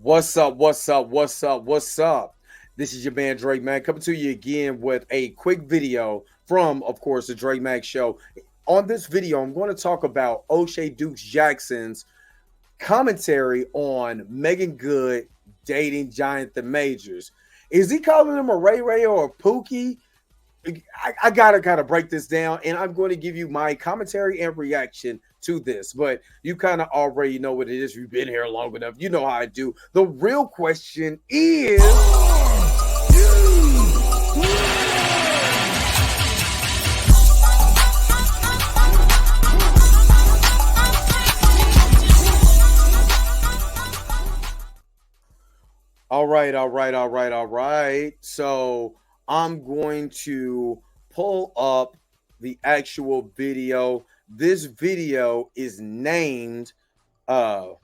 What's up? What's up? What's up? What's up? This is your man Drake Mack coming to you again with a quick video from, of course, the Drake Mack Show. On this video, I'm going to talk about O'Shea Dukes Jackson's commentary on Meagan Good dating Jonathan Majors. Is he calling him a Ray Ray or a Pookie? I gotta break this down, and I'm going to give you my commentary and reaction to this. But you kind of already know what it is. You've been here long enough. You know how I do. The real question is, all right. So I'm going to pull up the actual video. This video is named well,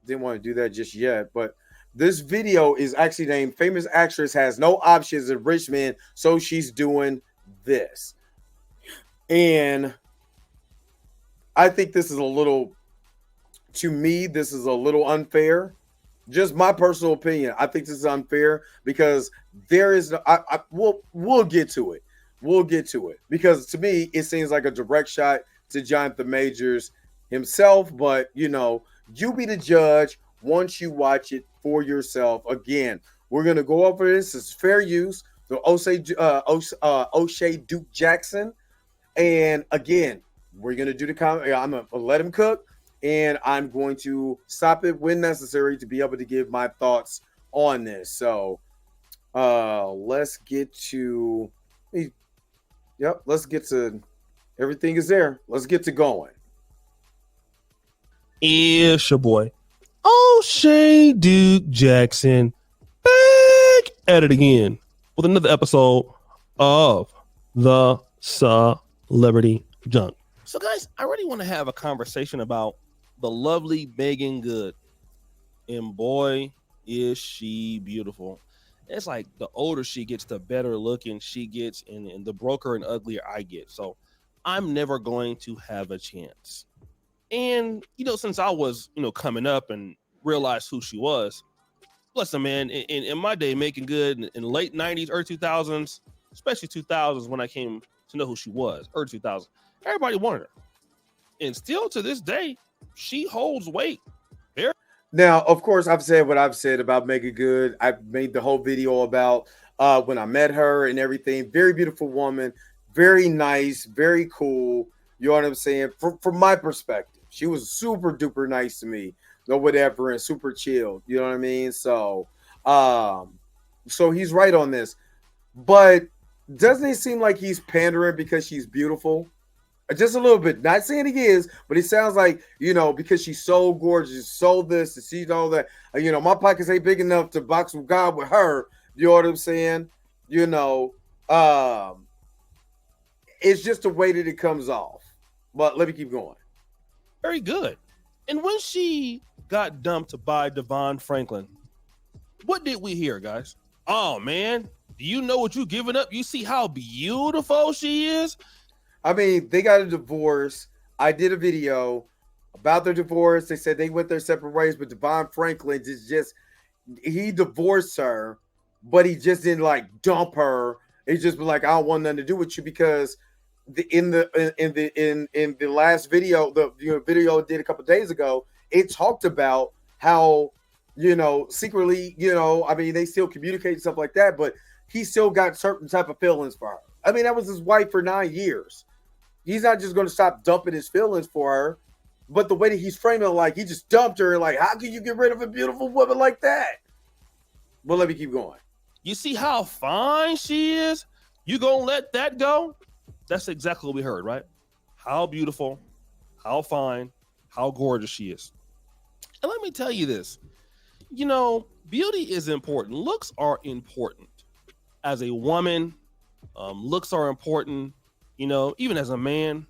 didn't want to do that just yet, but this video is actually named Famous Actress Has No Options in Richmond, so she's doing this. And I think this is to me, this is a little unfair. Just my personal opinion. I think this is unfair because there is no, we'll get to it. We'll get to it because to me it seems like a direct shot to Jonathan Majors himself, but you be the judge once you watch it for yourself. Again, we're gonna go over this. It's fair use. The O'Shea Duke Jackson, and again, we're gonna do the comment. I'm gonna let him cook, and I'm going to stop it when necessary to be able to give my thoughts on this. So let's get to everything is there. Let's get to going. It's your boy O'Shea Duke Jackson back at it again with another episode of the Celebrity Junk. So guys, I really want to have a conversation about the lovely Meagan Good, and boy is she beautiful. It's like the older she gets, the better looking she gets, and the broker and uglier I get. So I'm never going to have a chance. And, since I was, coming up and realized who she was, listen, man, in my day, Meagan Good in the late 90s, early 2000s, especially 2000s when I came to know who she was, early 2000s, everybody wanted her. And still to this day, she holds weight. Now, of course, I've said what I've said about Meagan Good. I've made the whole video about when I met her and everything. Very beautiful woman, very nice, very cool. You know what I'm saying? From my perspective, she was super duper nice to me, no whatever, and super chill. You know what I mean? So, so he's right on this. But doesn't it seem like he's pandering because she's beautiful? Just a little bit. Not saying he is, but it sounds like, because she's so gorgeous, so this, and she's all that. My pockets ain't big enough to box with God with her. You know what I'm saying? It's just the way that it comes off. But let me keep going. Very good. And when she got dumped by Devon Franklin, what did we hear, guys? Oh, man, do you know what you're giving up? You see how beautiful she is? I mean, they got a divorce. I did a video about their divorce. They said they went their separate ways, but Devon Franklin he divorced her, but he just didn't dump her. He just was like, I don't want nothing to do with you because in the last video, the video I did a couple of days ago, it talked about how secretly, I mean, they still communicate and stuff like that, but he still got certain type of feelings for her. I mean, that was his wife for 9 years. He's not just going to stop dumping his feelings for her, but the way that he's framing it, like he just dumped her, like how can you get rid of a beautiful woman like that? Well, let me keep going. You see how fine she is? You gonna let that go? That's exactly what we heard, right? How beautiful, how fine, how gorgeous she is. And let me tell you this, beauty is important. Looks are important. As a woman, looks are important, even as a man.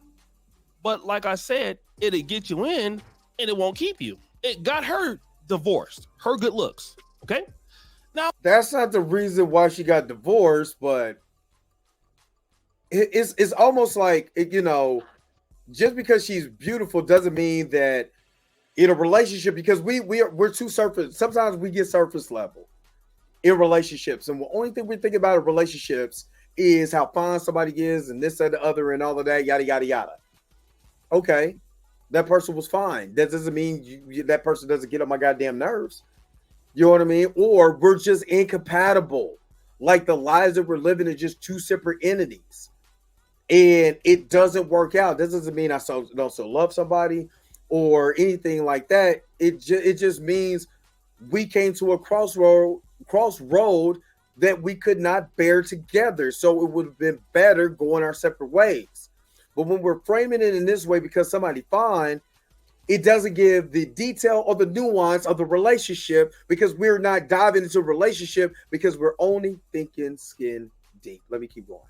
But like I said, it'll get you in and it won't keep you. It got her divorced, her good looks. Okay. Now, that's not the reason why she got divorced, but it's almost like, just because she's beautiful doesn't mean that in a relationship, because we're too surface. Sometimes we get surface level in relationships, and the only thing we think about in relationships is how fine somebody is, and this and the other, and all of that, yada yada yada. Okay, that person was fine. That doesn't mean that person doesn't get on my goddamn nerves. You know what I mean? Or we're just incompatible. Like the lives that we're living are just two separate entities, and it doesn't work out. That doesn't mean I don't still love somebody or anything like that. It just means we came to a crossroad that we could not bear together. So it would have been better going our separate ways. But when we're framing it in this way because somebody fine, it doesn't give the detail or the nuance of the relationship, because we're not diving into a relationship because we're only thinking skin deep. Let me keep going.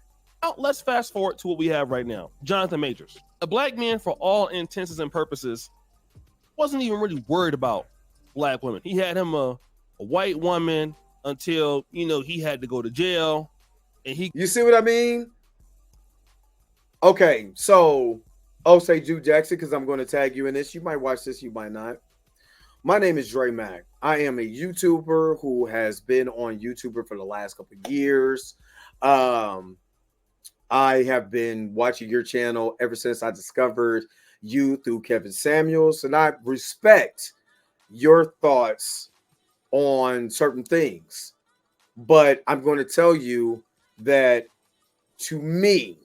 Now, let's fast forward to what we have right now. Jonathan Majors, a black man for all intents and purposes, wasn't even really worried about black women. He had him a white woman until, he had to go to jail. And you see what I mean? Okay, so say Duke Jackson, because I'm going to tag you in this. You might watch this, you might not. My name is Dre Mack. I am a YouTuber who has been on YouTuber for the last couple of years. I have been watching your channel ever since I discovered you through Kevin Samuels, and I respect your thoughts on certain things. But I'm going to tell you that, to me,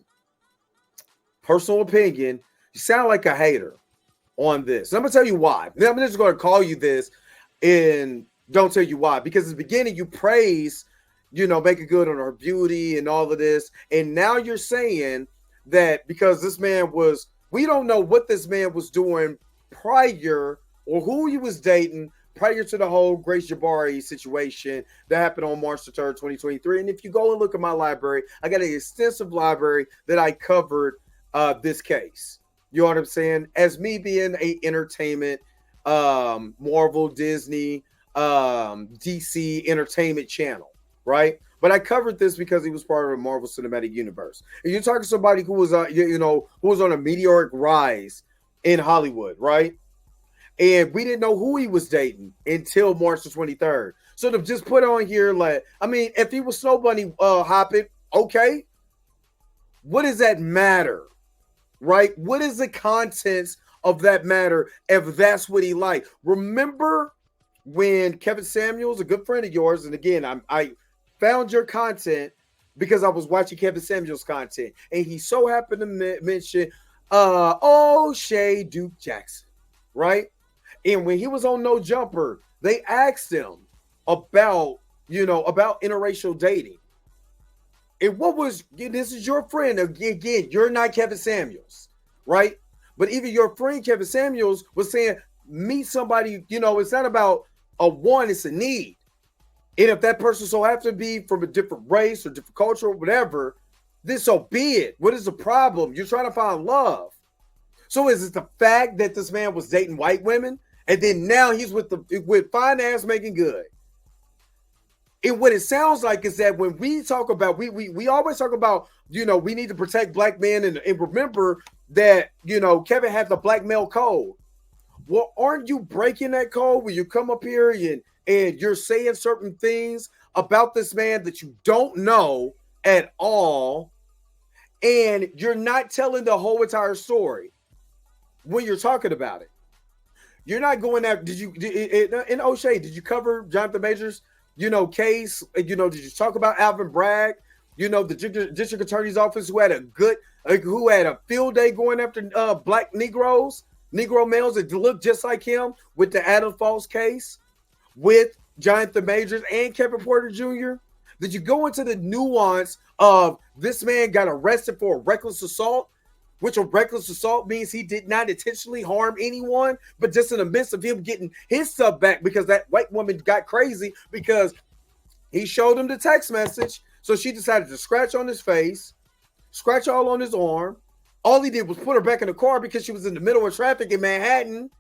personal opinion, you sound like a hater on this. And I'm going to tell you why. I'm just going to call you this and don't tell you why. Because in the beginning, you praise, make it good on her beauty and all of this. And now you're saying that because this man we don't know what this man was doing prior or who he was dating prior to the whole Grace Jabari situation that happened on March the 3rd, 2023. And if you go and look at my library, I got an extensive library that I covered this case. You know what I'm saying? As me being a entertainment, Marvel, Disney, DC entertainment channel, right? But I covered this because he was part of the Marvel Cinematic Universe. And you're talking to somebody who was, who was on a meteoric rise in Hollywood, right? And we didn't know who he was dating until March the 23rd. So to just put on here, if he was Snow Bunny hopping, okay. What does that matter? Right? What is the contents of that matter if that's what he liked? Remember when Kevin Samuels, a good friend of yours, and again, I found your content because I was watching Kevin Samuels' content, and he so happened to mention Shay Duke Jackson, right? And when he was on No Jumper, they asked him about interracial dating. And this is your friend. Again, you're not Kevin Samuels, right? But even your friend Kevin Samuels was saying, meet somebody, it's not about a want, it's a need. And if that person so happens to be from a different race or different culture or whatever, then so be it. What is the problem? You're trying to find love. So is it the fact that this man was dating white women and then now he's with fine ass Meagan Good? And what it sounds like is that when we talk about, we always talk about, we need to protect black men and remember that, Kevin had the black male code. Well, aren't you breaking that code when you come up here and you're saying certain things about this man that you don't know at all, and you're not telling the whole entire story when you're talking about it? You're not going after, in O'Shea, did you cover Jonathan Majors case? Did you talk about Alvin Bragg? The district attorney's office who had a field day going after black Negro males that look just like him with the Adam Falls case with Jonathan Majors and Kevin Porter Jr.? Did you go into the nuance of this man got arrested for a reckless assault, which a reckless assault means he did not intentionally harm anyone, but just in the midst of him getting his stuff back because that white woman got crazy because he showed him the text message. So she decided to scratch on his face, scratch all on his arm. All he did was put her back in the car because she was in the middle of traffic in Manhattan.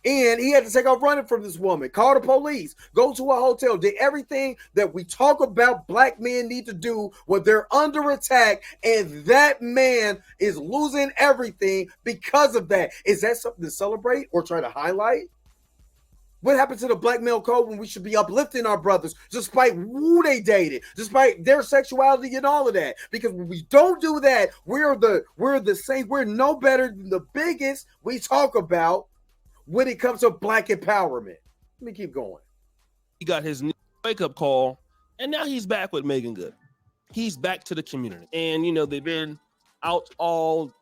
And he had to take off running from this woman, call the police, go to a hotel, did everything that we talk about black men need to do when they're under attack. And that man is losing everything because of that. Is that something to celebrate or try to highlight? What happened to the black male code when we should be uplifting our brothers despite who they dated, despite their sexuality and all of that? Because when we don't do that, we're the same. We're no better than the biggest we talk about when it comes to black empowerment. Let me keep going. He got his new wake-up call, and now he's back with Meagan Good. He's back to the community. And, they've been out all,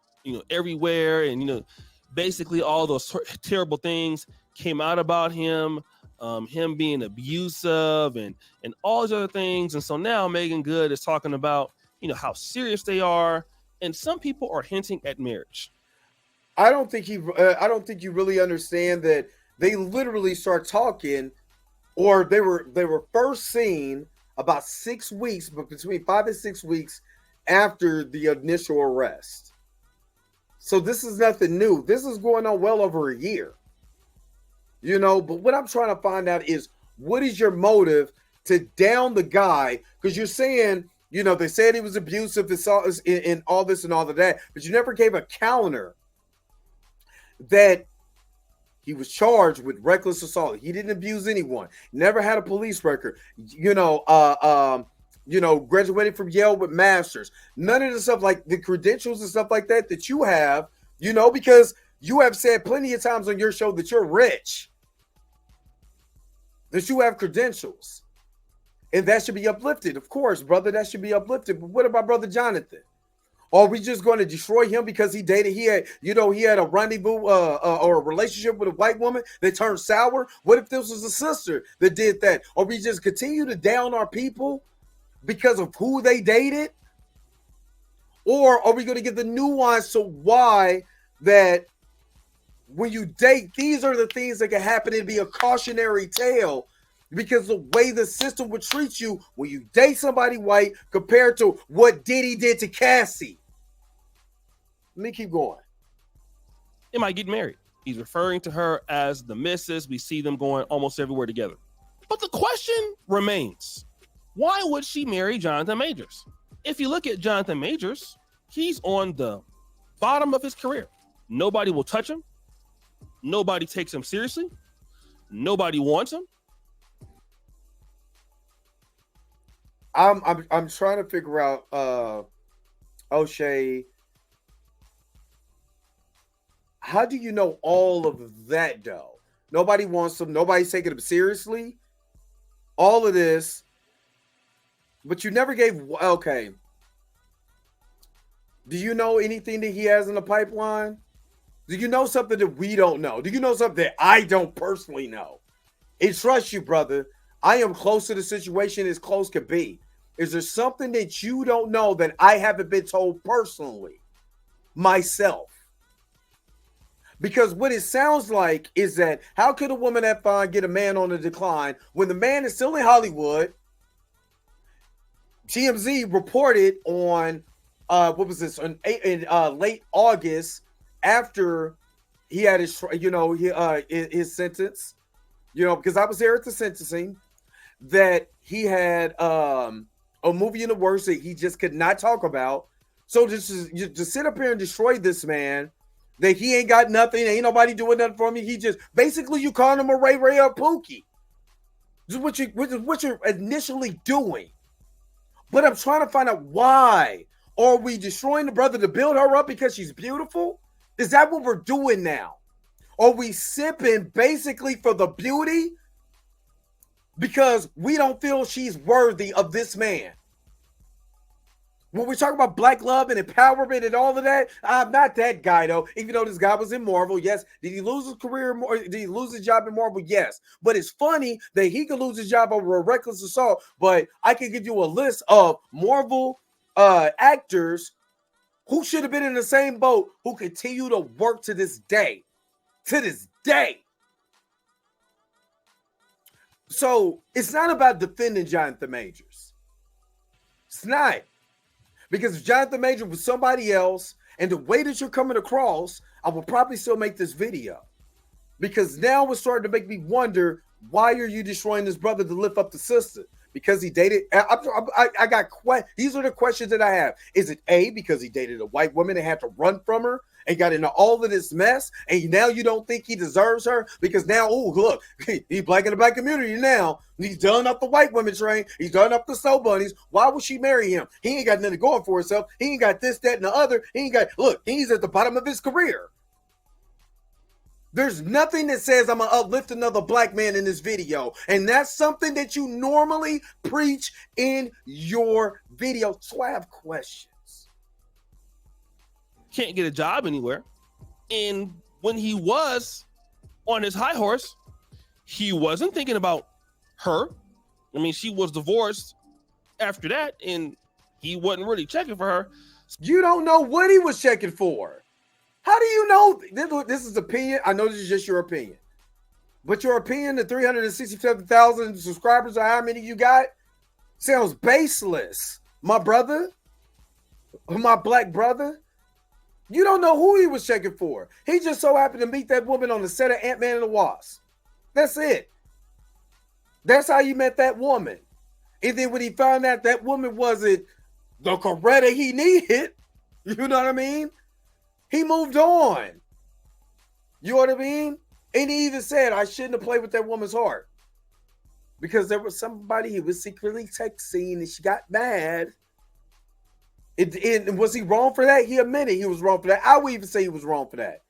everywhere. And, basically all those terrible things came out about him, him being abusive and all these other things. And so now Meagan Good is talking about, how serious they are. And some people are hinting at marriage. I don't think you really understand that they literally start talking, or they were first seen about 6 weeks, but between 5 and 6 weeks after the initial arrest. So this is nothing new. This is going on well over a year. But what I'm trying to find out is, what is your motive to down the guy? Because you're saying, they said he was abusive and all this and all of that, but you never gave a counter that he was charged with reckless assault. He didn't abuse anyone. Never had a police record. Graduated from Yale with masters. None of the stuff like the credentials and stuff like that you have, because you have said plenty of times on your show that you're rich, that you have credentials, and that should be uplifted. Of course, brother, that should be uplifted. But what about Brother Jonathan? Are we just going to destroy him because he had a rendezvous or a relationship with a white woman that turned sour? What if this was a sister that did that? Or we just continue to down our people because of who they dated? Or are we going to get the nuance to why that when you date, these are the things that can happen and be a cautionary tale? Because the way the system would treat you when you date somebody white compared to what Diddy did to Cassie. Let me keep going. They might get married. He's referring to her as the missus. We see them going almost everywhere together. But the question remains, why would she marry Jonathan Majors? If you look at Jonathan Majors, he's on the bottom of his career. Nobody will touch him. Nobody takes him seriously. Nobody wants him. I'm trying to figure out, O'Shea, how do you know all of that though? Nobody wants him. Nobody's taking him seriously. All of this, but you never gave. Okay. Do you know anything that he has in the pipeline? Do you know something that we don't know? Do you know something that I don't personally know? And trust you, brother, I am close to the situation as close could be. Is there something that you don't know that I haven't been told personally myself? Because what it sounds like is that how could a woman that fine get a man on the decline when the man is still in Hollywood? TMZ reported on in late August, after he had his his sentence, because I was there at the sentencing, that he had a movie in the works that he just could not talk about. So just to sit up here and destroy this man, that he ain't got nothing, ain't nobody doing nothing for me. He just basically, you calling him a Ray Ray or Pookie. This is what you're initially doing. But I'm trying to find out why. Are we destroying the brother to build her up because she's beautiful? Is that what we're doing now? Are we sipping basically for the beauty because we don't feel she's worthy of this man? When we talk about black love and empowerment and all of that, I'm not that guy, though. Even though this guy was in Marvel, yes. Did he lose his career? Did he lose his job in Marvel? Yes. But it's funny that he could lose his job over a reckless assault. But I can give you a list of Marvel actors who should have been in the same boat, who continue to work to this day. To this day. So it's not about defending Jonathan Majors. It's not. Because if Jonathan Majors was somebody else, and the way that you're coming across, I will probably still make this video. Because now it's starting to make me wonder, why are you destroying this brother to lift up the sister? Because he dated. I got these are the questions that I have. Is it A, because he dated a white woman and had to run from her and got into all of this mess, and now you don't think he deserves her because now, oh look, he's black in the black community now. He's done up the white women train. He's done up the snow bunnies. Why would she marry him? He ain't got nothing going for himself. He ain't got this, that, and the other. He ain't got. Look, he's at the bottom of his career. There's nothing that says I'm going to uplift another black man in this video. And that's something that you normally preach in your video. So I have questions. Can't get a job anywhere. And when he was on his high horse, he wasn't thinking about her. I mean, she was divorced after that, and he wasn't really checking for her. You don't know what he was checking for. How do you know? This is opinion. I know this is just your opinion. But your opinion, the 367,000 subscribers or how many you got, sounds baseless. My brother, my black brother, you don't know who he was checking for. He just so happened to meet that woman on the set of Ant-Man and the Wasp. That's it. That's how you met that woman. And then when he found out that woman wasn't the Coretta he needed, you know what I mean? He moved on. You know what I mean? And he even said, I shouldn't have played with that woman's heart. Because there was somebody he was secretly texting and she got mad. And was he wrong for that? He admitted he was wrong for that. I would even say he was wrong for that.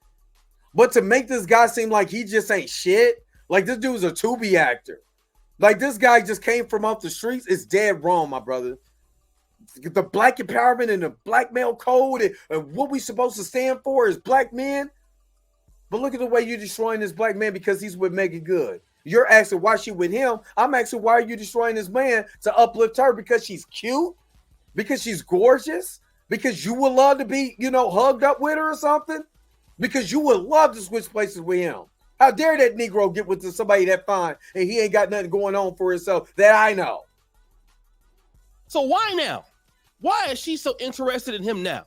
But to make this guy seem like he just ain't shit, like this dude's a Tubi actor. Like this guy just came from off the streets, is dead wrong, my brother. The black empowerment and the black male code and what we supposed to stand for is black men. But look at the way you're destroying this black man because he's with Meagan Good. You're asking why she with him. I'm asking why are you destroying this man to uplift her because she's cute, because she's gorgeous, because you would love to be, hugged up with her or something, because you would love to switch places with him. How dare that Negro get with somebody that fine and he ain't got nothing going on for himself that I know. So why now? Why is she so interested in him now?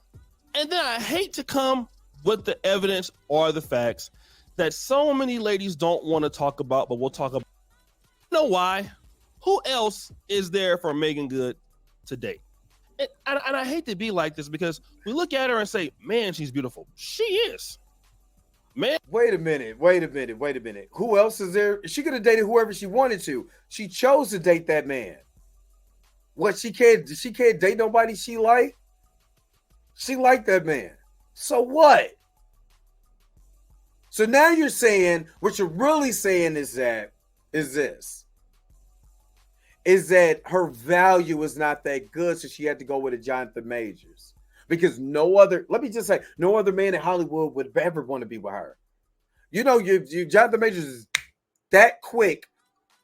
And then I hate to come with the evidence or the facts that so many ladies don't want to talk about, but we'll talk about. You know why? Who else is there for Meagan Good today? And I hate to be like this because we look at her and say, man, she's beautiful. She is. Man. Wait a minute. Who else is there? She could have dated whoever she wanted to. She chose to date that man. What, she can't date nobody she liked? She liked that man. So what? So now you're saying, what you're really saying is that her value is not that good, so she had to go with a Jonathan Majors. Because no other man in Hollywood would ever want to be with her. Jonathan Majors is that quick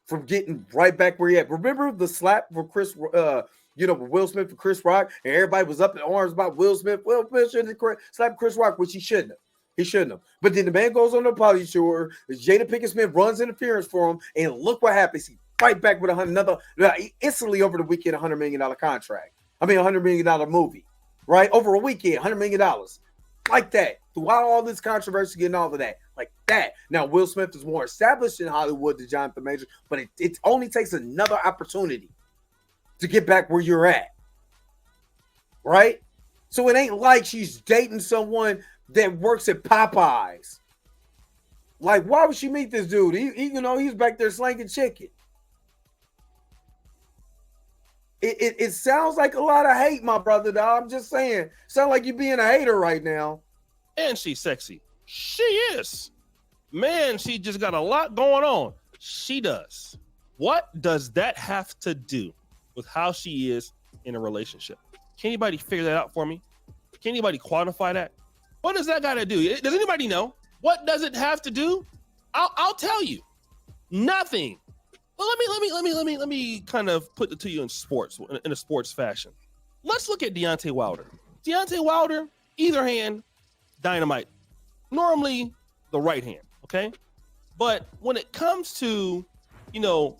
from getting right back where he at. Remember the slap for Will Smith for Chris Rock, and everybody was up in arms about Will Smith. Will Smith shouldn't have slapped Chris Rock, which he shouldn't have. He shouldn't have. But then the man goes on the apology tour. Jada Pinkett Smith runs interference for him, and look what happens. He fight back with instantly over the weekend, $100 million contract. $100 million movie, right? Over a weekend, $100 million. Like that. Throughout all this controversy and all of that. Like that. Now, Will Smith is more established in Hollywood than Jonathan Majors, but it only takes another opportunity to get back where you're at. Right? So it ain't like she's dating someone that works at Popeyes. Like, why would she meet this dude? He's back there slanging chicken. It sounds like a lot of hate, my brother, dog. I'm just saying. Sound like you're being a hater right now. And she's sexy. She is. Man, she just got a lot going on. She does. What does that have to do with how she is in a relationship? Can anybody figure that out for me? Can anybody quantify that? What does that got to do? Does anybody know? What does it have to do? I'll tell you. Nothing. Well, let me kind of put it to you in sports, in a sports fashion. Let's look at Deontay Wilder. Deontay Wilder, either hand, dynamite. Normally the right hand, okay? But when it comes to,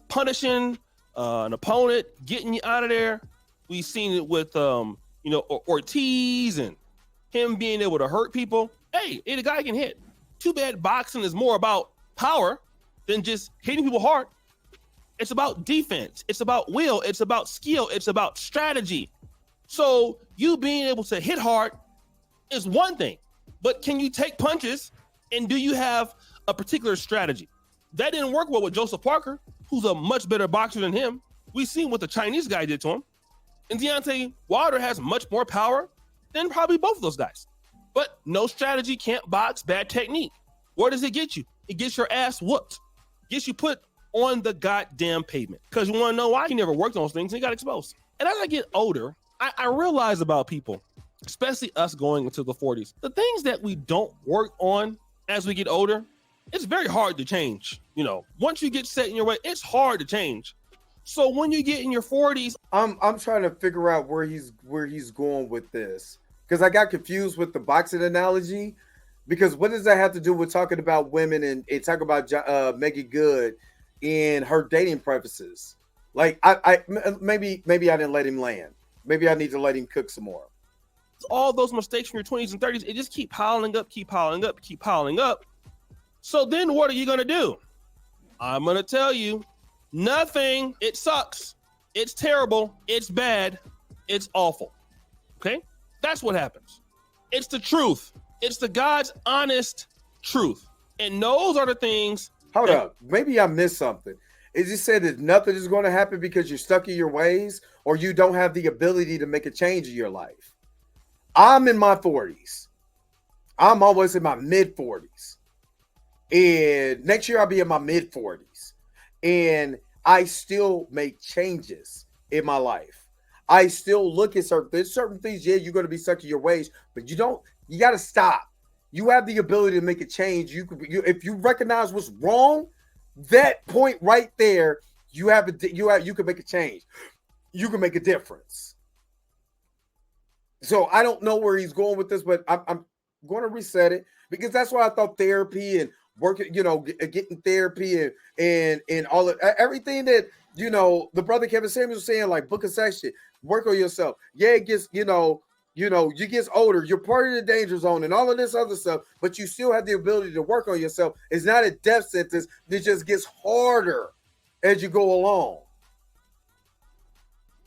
punishing an opponent, getting you out of there, we've seen it with, Ortiz and him being able to hurt people. Hey, the guy can hit. Too bad boxing is more about power than just hitting people hard. It's about defense. It's about will. It's about skill. It's about strategy. So you being able to hit hard is one thing, but can you take punches, and do you have a particular strategy? That didn't work well with Joseph Parker, who's a much better boxer than him. We've seen what the Chinese guy did to him. And Deontay Wilder has much more power than probably both of those guys. But no strategy, can't box, bad technique. Where does it get you? It gets your ass whooped. Gets you put on the goddamn pavement. Because you want to know why? He never worked on those things and he got exposed. And as I get older, I realize about people, especially us going into the 40s, the things that we don't work on as we get older, it's very hard to change. You know, once you get set in your way, it's hard to change. So when you get in your 40s, I'm trying to figure out where he's going with this, because I got confused with the boxing analogy. Because what does that have to do with talking about women and talk about Meagan Good in her dating preferences? Like, I maybe I didn't let him land. Maybe I need to let him cook some more. All those mistakes from your 20s and 30s, it just keep piling up, keep piling up, keep piling up. So then what are you going to do? I'm going to tell you, nothing. It sucks. It's terrible. It's bad. It's awful. Okay? That's what happens. It's the truth. It's the God's honest truth. And those are the things. Hold up. Maybe I missed something. Is it said that nothing is going to happen because you're stuck in your ways or you don't have the ability to make a change in your life? I'm in my 40s. I'm always in my mid 40s. And next year I'll be in my mid 40s. And I still make changes in my life. I still look at certain things. Yeah, you're going to be stuck in your ways, but you got to stop. You have the ability to make a change. If you recognize what's wrong, that point right there, you can make a change. You can make a difference. So I don't know where he's going with this, but I'm going to reset it, because that's why I thought therapy and working, getting therapy and all of everything that, the brother Kevin Samuels was saying, like book a section, work on yourself. Yeah, it gets, you get older, you're part of the danger zone and all of this other stuff, but you still have the ability to work on yourself. It's not a death sentence. It just gets harder as you go along.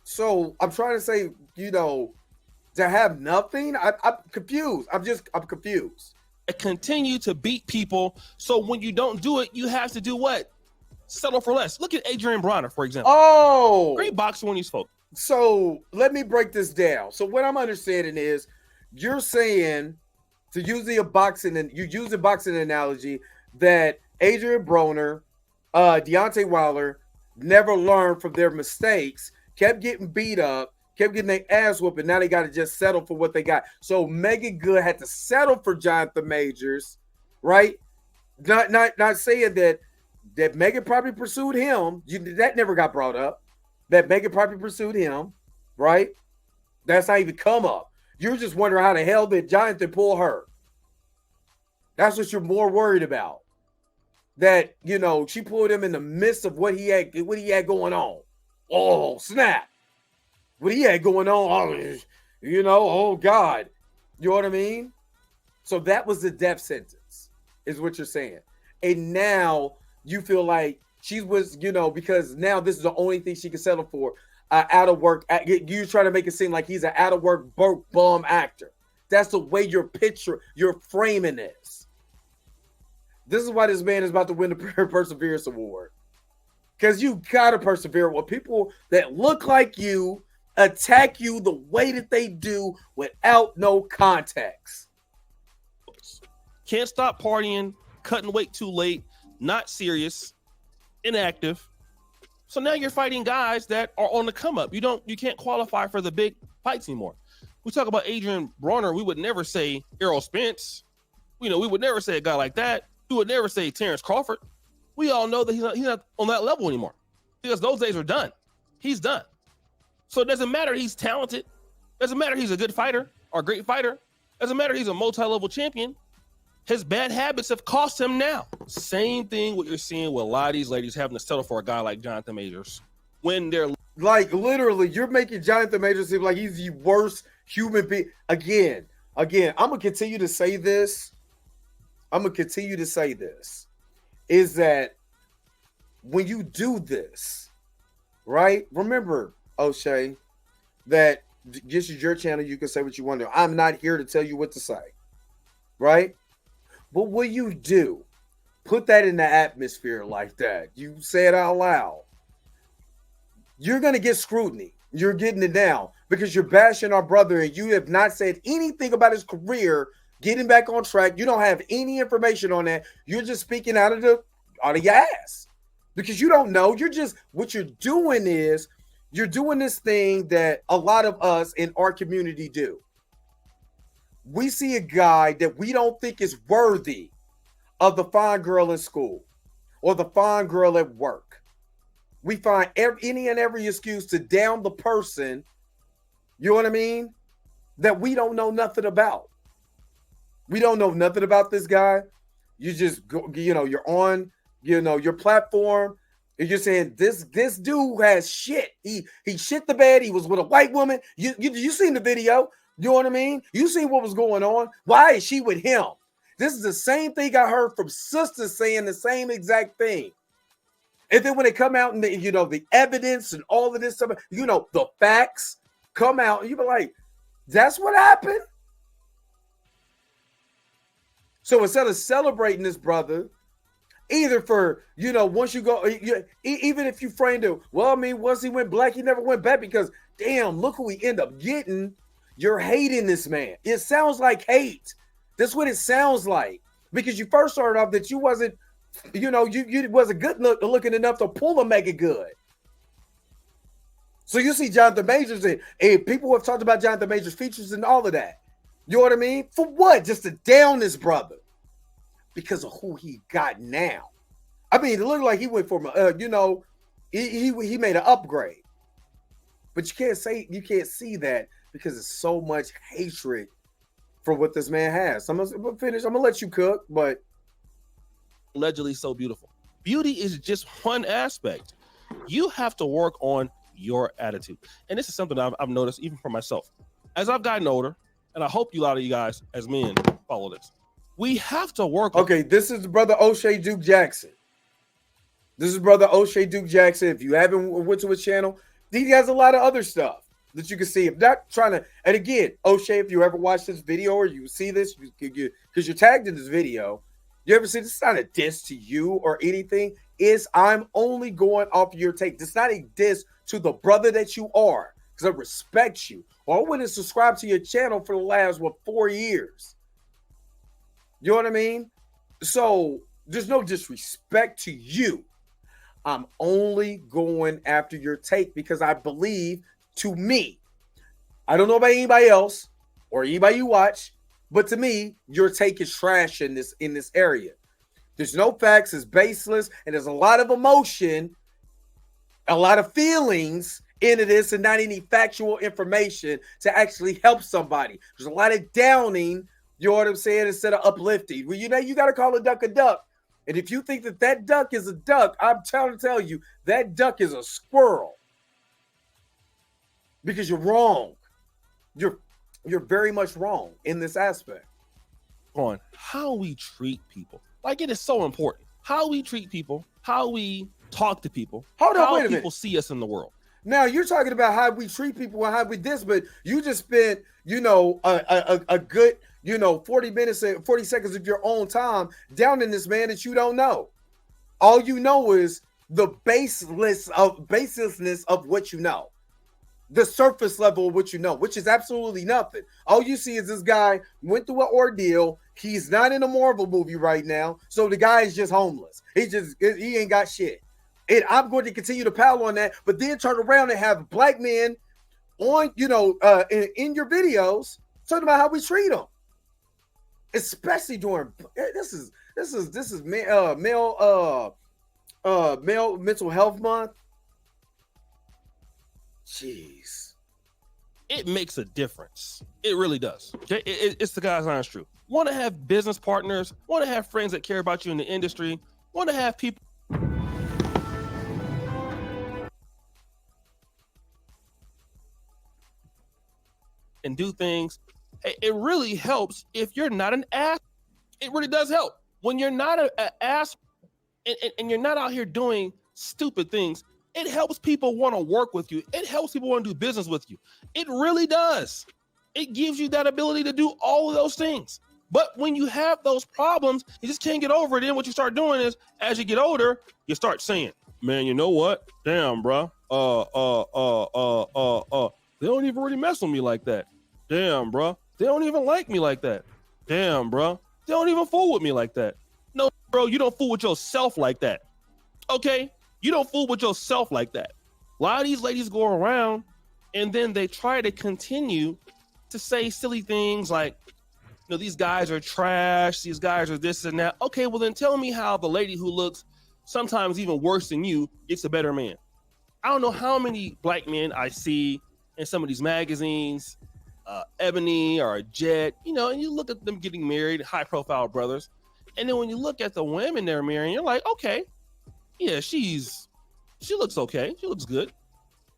So I'm trying to say, to have nothing, I'm confused. I'm confused. Continue to beat people. So when you don't do it, you have to do what? Settle for less. Look at Adrian Bronner, for example. Oh, great boxer when he's folk. So let me break this down. So what I'm understanding is you're saying, to use the boxing, and you use the boxing analogy, that Adrian Bronner, Deontay Wilder never learned from their mistakes, kept getting beat up, kept getting their ass whooped, and now they got to just settle for what they got. So Meagan Good had to settle for Jonathan Majors, right? Not saying that Meagan probably pursued him. That never got brought up. That Meagan probably pursued him, right? That's not even come up. You're just wondering how the hell did Jonathan pull her. That's what you're more worried about. That, she pulled him in the midst of what he had going on. Oh, snap. What he had going on, oh God. You know what I mean? So that was the death sentence, is what you're saying. And now you feel like she was, because now this is the only thing she can settle for, out of work. You try to make it seem like he's an out of work, broke bum actor. That's the way you're framing this. This is why this man is about to win the Perseverance Award. Because you got to persevere with people that look like you, attack you the way that they do without no context. Can't stop partying, cutting weight too late, not serious, inactive. So now you're fighting guys that are on the come up. You can't qualify for the big fights anymore. We talk about Adrian Bronner, we would never say Errol Spence. We would never say a guy like that. We would never say Terrence Crawford. We all know that he's not on that level anymore, because those days are done. He's done. So it doesn't matter he's talented. Doesn't matter he's a good fighter or a great fighter. Doesn't matter he's a multi-level champion. His bad habits have cost him now. Same thing what you're seeing with a lot of these ladies having to settle for a guy like Jonathan Majors. When they're like, literally, you're making Jonathan Majors seem like he's the worst human being. Again, I'm going to continue to say this. is that when you do this, right? Remember, O'Shea, that this is your channel. You can say what you want to. I'm not here to tell you what to say, right? But what you do, put that in the atmosphere like that. You say it out loud. You're going to get scrutiny. You're getting it down because you're bashing our brother and you have not said anything about his career getting back on track. You don't have any information on that. You're just speaking out of your ass because you don't know. You're just, what you're doing is you're doing this thing that a lot of us in our community do. We see a guy that we don't think is worthy of the fine girl in school or the fine girl at work. We find any and every excuse to down the person, you know what I mean, that we don't know nothing about. We don't know nothing about this guy. You just go, you're on, your platform, and you're saying this dude has shit. He shit the bed. He was with a white woman. You seen the video. You know what I mean? You see what was going on. Why is she with him? This is the same thing I heard from sisters saying the same exact thing. And then when they come out and the evidence and all of this stuff, the facts come out, and you be like, that's what happened. So instead of celebrating this brother, either for, once you go, even if you framed it, well, I mean, once he went black, he never went back because, damn, look who he ended up getting. You're hating this man. It sounds like hate. That's what it sounds like. Because you first started off that you wasn't, you wasn't good looking enough to pull a Meagan good. So you see Jonathan Majors and people have talked about Jonathan Majors' features and all of that. You know what I mean? For what? Just to down this brother because of who he got now. I mean, it looked like he went from, he made an upgrade. But you can't see that because it's so much hatred for what this man has. I'm gonna finish. I'm gonna let you cook, but allegedly so beautiful. Beauty is just one aspect. You have to work on your attitude. And this is something I've noticed even for myself. As I've gotten older, and I hope a lot of you guys as men follow this, we have to work on. Okay, this is brother O'Shea Duke Jackson. This is brother O'Shea Duke Jackson. If you haven't went to his channel, he has a lot of other stuff that you can see. I'm not trying to, and again, O'Shea, if you ever watch this video or you see this, because you're tagged in this video, you ever see this? It's not a diss to you or anything. I'm only going off your take. It's not a diss to the brother that you are, because I respect you. Or I wouldn't subscribe to your channel for the last, 4 years. You know what I mean? So there's no disrespect to you. I'm only going after your take because I believe, to me, I don't know about anybody else or anybody you watch, but to me, your take is trash in this area. There's no facts, it's baseless, and there's a lot of emotion, a lot of feelings into this, and not any factual information to actually help somebody. There's a lot of downing, you know what I'm saying, instead of uplifting. Well, you got to call a duck a duck. And if you think that duck is a duck, I'm trying to tell you, that duck is a squirrel. Because you're wrong. You're very much wrong in this aspect. On how we treat people. Like, it is so important. How we treat people, how we talk to people, Hold on, how wait a minute. people see us in the world. Now, you're talking about how we treat people and how we this, but you just spent, a good, 40 minutes and 40 seconds of your own time down in this man that you don't know. All you know is the baselessness of what you know. The surface level of what you know, which is absolutely nothing. All you see is this guy went through an ordeal. He's not in a Marvel movie right now. So the guy is just homeless. He ain't got shit. And I'm going to continue to pile on that, but then turn around and have black men on, in your videos talking about how we treat them. Especially during this is male mental health month. Jeez. It makes a difference. It really does. Okay? It's the God's honest truth. Want to have business partners, want to have friends that care about you in the industry, want to have people and do things. It really helps if you're not an ass. It really does help. When you're not an ass, and you're not out here doing stupid things, it helps people want to work with you. It helps people want to do business with you. It really does. It gives you that ability to do all of those things. But when you have those problems, you just can't get over it. Then what you start doing is, as you get older, you start saying, man, you know what? Damn, bro. They don't even really mess with me like that. Damn, bro. They don't even like me like that. Damn, bro. They don't even fool with me like that. No, bro, you don't fool with yourself like that. Okay? You don't fool with yourself like that. A lot of these ladies go around and then they try to continue to say silly things like, you know, these guys are trash, these guys are this and that. Okay, well then tell me how the lady who looks sometimes even worse than you gets a better man. I don't know how many black men I see in some of these magazines, Ebony or Jet, you know, and you look at them getting married, high profile brothers. And then when you look at the women they're marrying, you're like, okay, yeah, she looks okay. She looks good.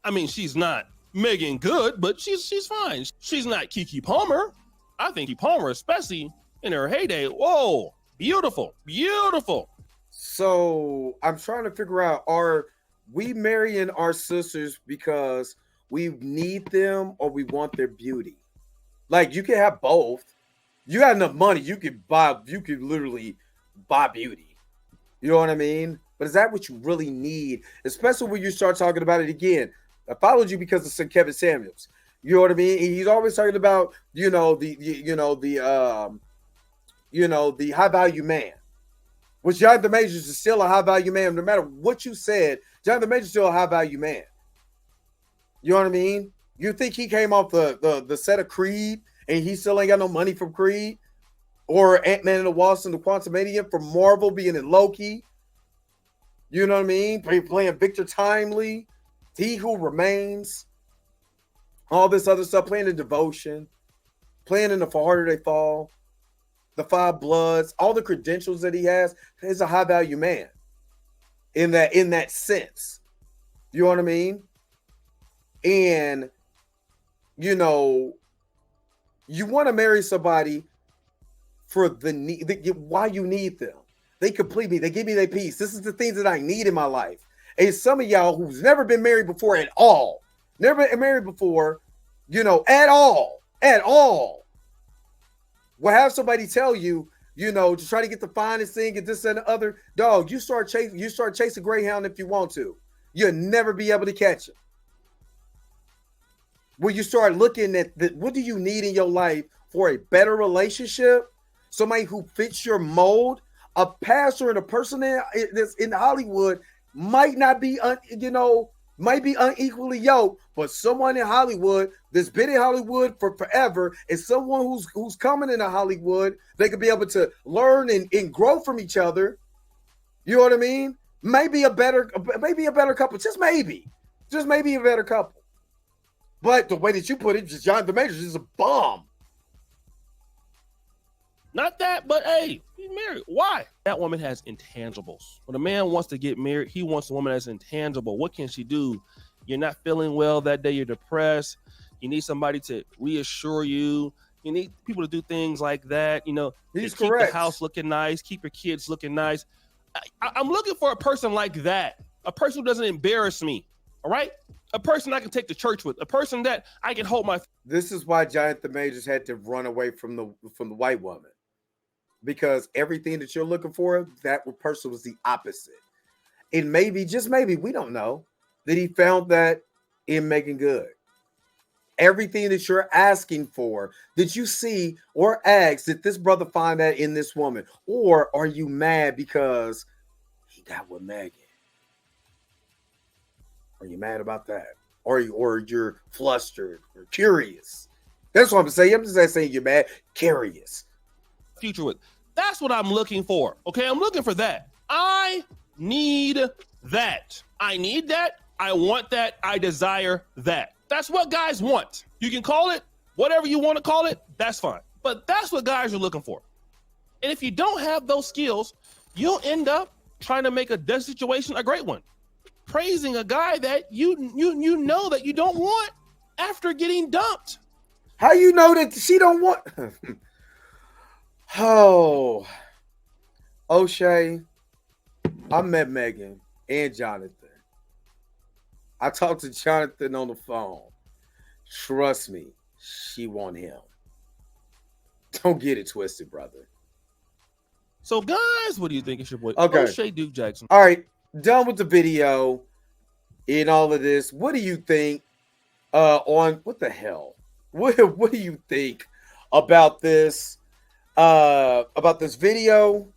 I mean, she's not Meagan good, but she's fine. She's not Keke Palmer. I think Keke Palmer, especially in her heyday, whoa, beautiful, beautiful. So I'm trying to figure out, are we marrying our sisters because we need them or we want their beauty? Like, you can have both. You got enough money, you could literally buy beauty. You know what I mean? But is that what you really need? Especially when you start talking about it again. I followed you because of Sir Kevin Samuels. You know what I mean? He's always talking about, the high value man. Which Jonathan Majors is still a high value man. No matter what you said, Jonathan Majors is still a high value man. You know what I mean? You think he came off the set of Creed and he still ain't got no money from Creed? Or Ant-Man and the Wasp and the Quantumanium from Marvel being in Loki? You know what I mean? Playing Victor Timely, He Who Remains, all this other stuff, playing in Devotion, playing in The For Harder They Fall, The Five Bloods, all the credentials that he has. He's a high value man in that sense. You know what I mean? And you want to marry somebody for the need, why you need them. They complete me. They give me their peace. This is the things that I need in my life. And some of y'all who's never been married before at all, never been married before, at all, will have somebody tell you, to try to get the finest thing and this and the other. Dog, you start chasing Greyhound if you want to. You'll never be able to catch it. When you start looking at what do you need in your life for a better relationship, somebody who fits your mold, a pastor and a person that's in Hollywood might not be, might be unequally yoked, but someone in Hollywood that's been in Hollywood for forever is someone who's coming into Hollywood. They could be able to learn and grow from each other. You know what I mean? Maybe a better couple, just maybe a better couple. But the way that you put it, Jonathan Majors is a bomb. Not that, but hey, he's married. Why? That woman has intangibles. When a man wants to get married, he wants a woman that's intangible. What can she do? You're not feeling well that day. You're depressed. You need somebody to reassure you. You need people to do things like that. He's keep correct. The house looking nice. Keep your kids looking nice. I'm looking for a person like that. A person who doesn't embarrass me. All right? A person I can take to church with. A person that I can hold my. This is why Jonathan Majors had to run away from the white woman. Because everything that you're looking for, that person was the opposite. And maybe, just maybe, we don't know, that he found that in Meagan Good. Everything that you're asking for, did you see or ask, did this brother find that in this woman? Or are you mad because he got with Meagan? Are you mad about that? Or you're flustered or curious? That's what I'm saying. I'm just saying you're mad, curious. Future with. That's what I'm looking for. Okay, I'm looking for that. I need that. I need that. I want that. I desire that. That's what guys want. You can call it whatever you want to call it. That's fine. But that's what guys are looking for. And if you don't have those skills, you'll end up trying to make a dead situation a great one. Praising a guy that you know that you don't want after getting dumped. How you know that she don't want? Oh, O'Shea, I met Meagan and Jonathan. I talked to Jonathan on the phone. Trust me, she want him. Don't get it twisted, brother. So, guys, what do you think? It's your boy, Okay. O'Shea Duke Jackson. All right, done with the video and all of this. What do you think on what the hell? What do you think about this? About this video?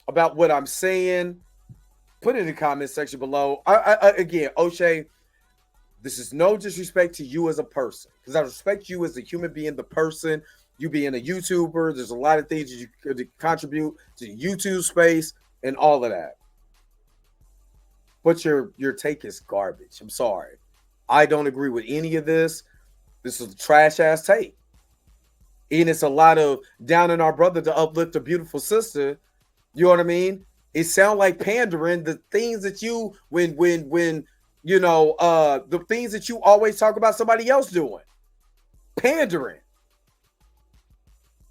About what I'm saying? Put it in the comment section below. Again, O'Shea, this is no disrespect to you as a person, because I respect you as a human being, the person. You being a YouTuber, there's a lot of things that you could contribute to the YouTube space and all of that. But your take is garbage. I'm sorry. I don't agree with any of this. This is a trash ass take. And it's a lot of down in our brother to uplift a beautiful sister. You know what I mean? It sounds like pandering. The things that you when you know the things that you always talk about somebody else doing. Pandering.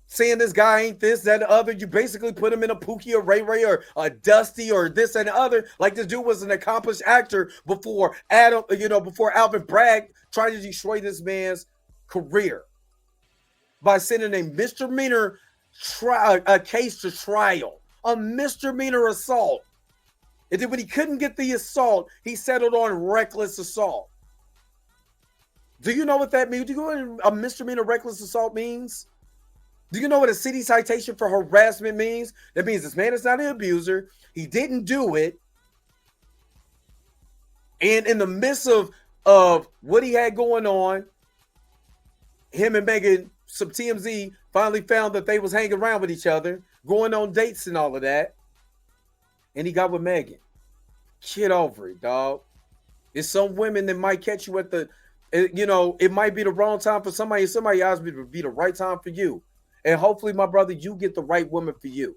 Saying this guy ain't this, that, the other. You basically put him in a Pookie or Ray Ray or a Dusty or this and the other. Like this dude was an accomplished actor before Alvin Bragg tried to destroy this man's career by sending a misdemeanor case to trial, a misdemeanor assault. And then when he couldn't get the assault, he settled on reckless assault. Do you know what that means? Do you know what a misdemeanor reckless assault means? Do you know what a city citation for harassment means? That means this man is not an abuser. He didn't do it. And in the midst of what he had going on, him and Meagan, some TMZ, finally found that they was hanging around with each other, going on dates and all of that. And he got with Meagan. Get over it, dog. It's some women that might catch you at the, it might be the wrong time for somebody. Somebody else would be the right time for you. And hopefully, my brother, you get the right woman for you.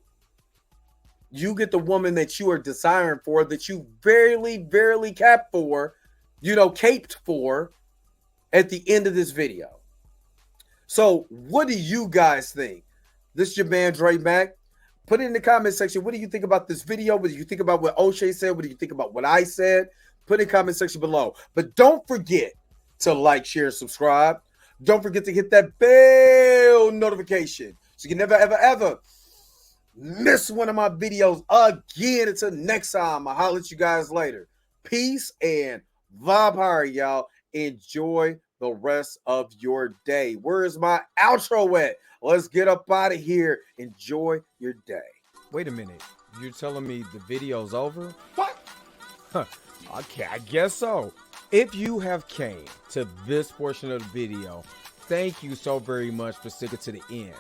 You get the woman that you are desiring for, that you barely caped for, caped for at the end of this video. So what do you guys think? This is your man, Dre Mac. Put it in the comment section. What do you think about this video? What do you think about what O'Shea said? What do you think about what I said? Put it in the comment section below. But don't forget to like, share, and subscribe. Don't forget to hit that bell notification so you can never, ever miss one of my videos again. Until next time, I'll holler at you guys later. Peace and vibe higher, y'all. Enjoy the rest of your day. Where is my outro at? Let's get up out of here. Enjoy your day. Wait a minute. You're telling me the video's over? What? Okay, I guess so. If you have came to this portion of the video, thank you so very much for sticking to the end.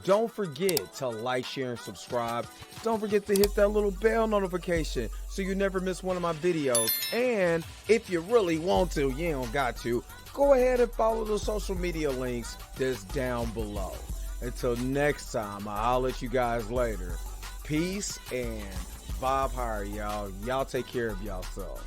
Don't forget to like, share, and subscribe. Don't forget to hit that little bell notification so you never miss one of my videos. And if you really want to, you don't got to, go ahead and follow the social media links that's down below. Until next time, I'll let you guys later. Peace and vibe higher, y'all. Y'all take care of yourself.